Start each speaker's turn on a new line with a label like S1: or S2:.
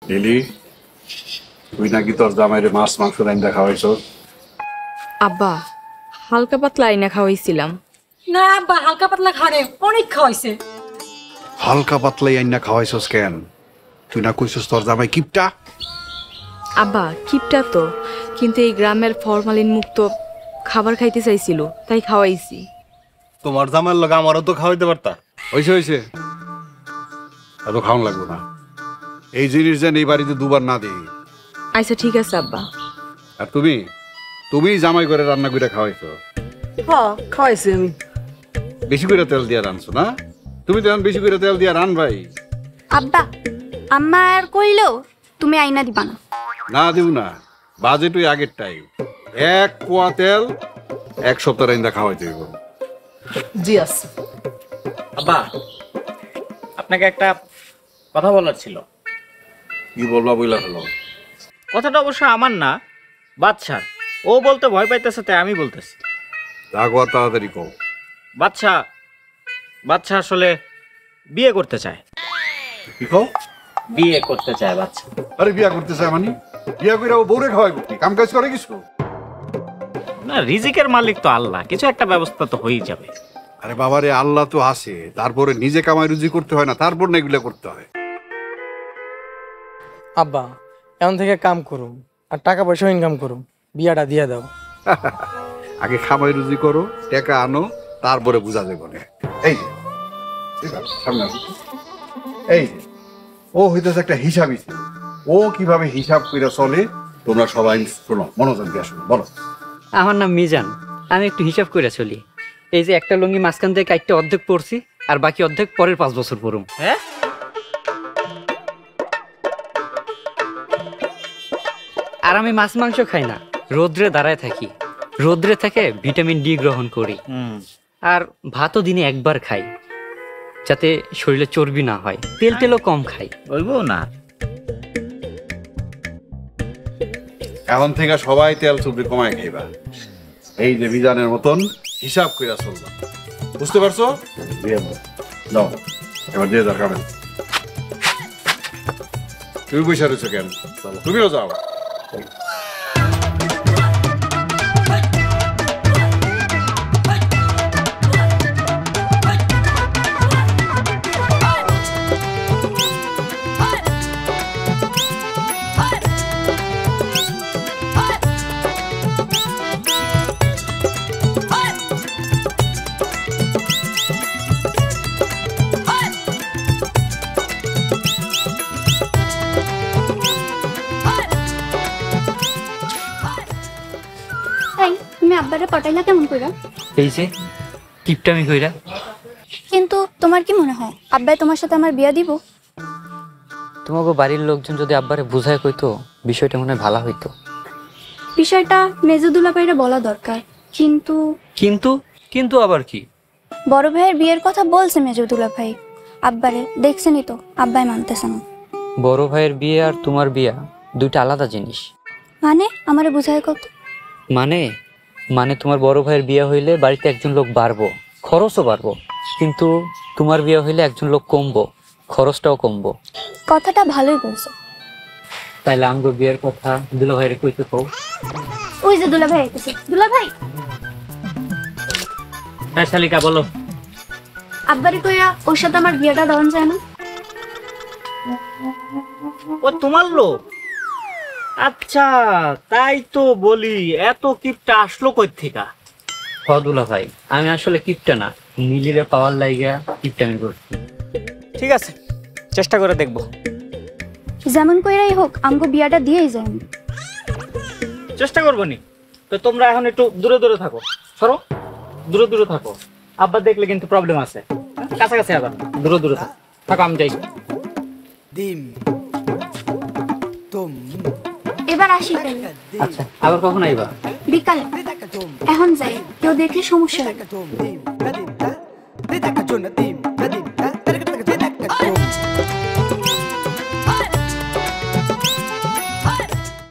S1: Lily, তুই নাকি তোর জামাইরে মাছ মাংস রাইন্দা খাওয়াইছ?
S2: আব্বা হালকা পাতলা আইনা খাওয়াইছিলাম।
S3: না আব্বা, হালকা পাতলা খারে অনেক খাওয়াইছে।
S1: হালকা পাতলাই আইনা খাওয়াইছস কেন? তুই না কইছস তোর জামাই কিপটা?
S2: আব্বা কিপটা তো, কিন্তু এই গ্রামের ফরমালিন মুক্ত খাবার খাইতে চাইছিল তাই খাওয়াইছি।
S4: তোমার জামাইয়ের লগে আমারও তো খাওয়াইতে পারতা।
S1: হইছে হইছে, এত খাওয়ান লাগবো না। এই জিনিস যেন এই বাড়িতে দুবার না দিই।
S2: আচ্ছা ঠিক আছে আব্বা।
S1: আর তুমি জামাই করে রান্না করে খাওয়াইছো?
S3: হ্যাঁ খাওয়াইছি আমি।
S1: বেশি করে তেল দিয়ে রানছো না? তুমি তো বেশি করে তেল দিয়ে রান ভাই।
S5: আব্বা আম্মা আর কইলো তুমি আইনা দিবা না।
S1: না দিব না, বাজেট ওই আগেরটাই। 1 পোয়া তেল 1 সপ্তাহ রাইন্দা খাওয়াইতে হইব।
S3: জি আছে।
S6: আব্বা আপনাকে একটা কথা বলার ছিল।
S1: কি বলবা বইলা হলো?
S6: কথাটা অবশ্য আমার না, বাদশার। ও বলতে ভয় পাইতেছে তাই আমি বলতেছি।
S1: রাগওয়া তাড়াতাড়ি কও।
S6: বাদশা আসলে বিয়ে করতে চায়।
S1: কি কও?
S6: বিয়ে করতে চায় বাদশা।
S1: আরে বিয়া করতে চায় মানে? বিয়া কইরা ও বউরে খাওয়াইব কি? কাম কাজ করে কিছু?
S6: না, রিজিকের মালিক তো আল্লাহ, কিছু একটা ব্যবস্থা তো হয়েই যাবে।
S1: আরে বাবারে, আল্লাহ তো আছে, তারপরে নিজে কামাই রুজি করতে হয় না? তারপর না এগুলা করতে হয়?
S7: আব্বা এখন থেকে কাম করুম আর টাকা পয়সা ইনকাম করুম, বিয়াটা দিয়ে দাও।
S1: আগে কামাই রুজি করো, টাকা আনো, তারপরে বুঝা যাবে না। এই যে সামনে আসো। এই যে ও হইতেছে একটা হিসাবই ছিল। ও কিভাবে হিসাব করে চলে তোমরা সবাই শোনো, মনোযোগ দিয়ে শোনো। বলো।
S8: আমার নাম মিজান, আমি একটু হিসাব করে চলি। এই যে একটা লুঙ্গি মাঝখান থেকে একটা অর্ধেক পড়ছি, আর বাকি অর্ধেক পরের 5 বছর পড়ুম।
S6: হ্যাঁ,
S8: আর আমি মাছ মাংস খাই না, রোদ্রে দাঁড়ায় থাকি, রোদ্রে থেকে ভিটামিন ডি গ্রহণ করি। আর ভাতও দিনে একবার খাই, যাতে শরীরে চর্বি না হয়। তেল টেলও কম খাই।
S6: বলবো না,
S1: এখন থেকে সবাই তেল চর্বি কমায় খাইবা। এই যে মিজানের মতন হিসাব করে চলবা, বুঝতে পারছো? দিয়ে দাও, এবার দিয়ে দাও খাবেন। তুমি বসে রয়েছো কেন? তুমিও যাও।
S5: তুমি আব্বারে পটাইলা কেমন কইরা?
S8: এই যে কিপটামি কইরা।
S5: কিন্তু তোমার কি মনে হয় আব্বাই তোমার সাথে আমার বিয়া দিব?
S8: তোমাকে বাড়ির লোকজন যদি আব্বারে বুঝায় কইতো, বিষয়টা মনে হয় ভালো হইতো।
S5: বিষয়টা মেজুদুলা ভাইরে বলা দরকার। কিন্তু
S8: কিন্তু কিন্তু আবার কি?
S5: বড় ভাইয়ের বিয়ের কথা বলছে মেজুদুলা ভাই আব্বারে, দেখছেনই তো আব্বাই মানতেছে না।
S8: বড় ভাইয়ের বিয়ে আর তোমার বিয়া দুইটা আলাদা জিনিস।
S5: মানে আমারে বুঝায় কত?
S8: মানে তোমার বড় ভাইয়ের বিয়ে হইলে বাড়িতে একজন লোক বাড়বো, খরচও বাড়বো। কিন্তু তোমার বিয়ে হইলে একজন লোক কমবো, খরচটাও কমবো।
S5: কথাটা ভালোই বলছো।
S8: তাইলে আমগো বিয়ের কথা দুলা ভাইয়ের কইতে কও।
S5: ওই যে দুলা ভাই আইতেছে। দুলা ভাই,
S6: হ্যাঁ শালিকা বলো।
S5: আব্বারে কইরা ওর সাথে আমার বিয়েটা দেওয়ান যায় না?
S6: ও তোমার লোক? আচ্ছা, তাই তো বলি এত কিপটা আসলো কই থেকে?
S8: দুলা ভাই, আমি আসলে কিপটা না, নীলিরে পাওয়ার লাইগা কিপটামি করছি।
S6: ঠিক আছে, চেষ্টা করে দেখবো।
S5: যেমন কইরাই হোক আমগো বিয়াটা দিয়েই যায়।
S6: চেষ্টা করবো নি। তো তোমরা এখন একটু দূরে দূরে থাকো, সরো, দূরে দূরে থাকো। আব্বা দেখলে কিন্তু প্রবলেম আছে। কাছাকাছি আবার দূরে দূরে থাকো। থাকো, আমি যাই।
S5: এবার আসি তাহলে।
S8: আচ্ছা, আবার কখন আইবা?
S5: বিকালে। এখন যাই, কেউ দেখলে সমস্যা হবে।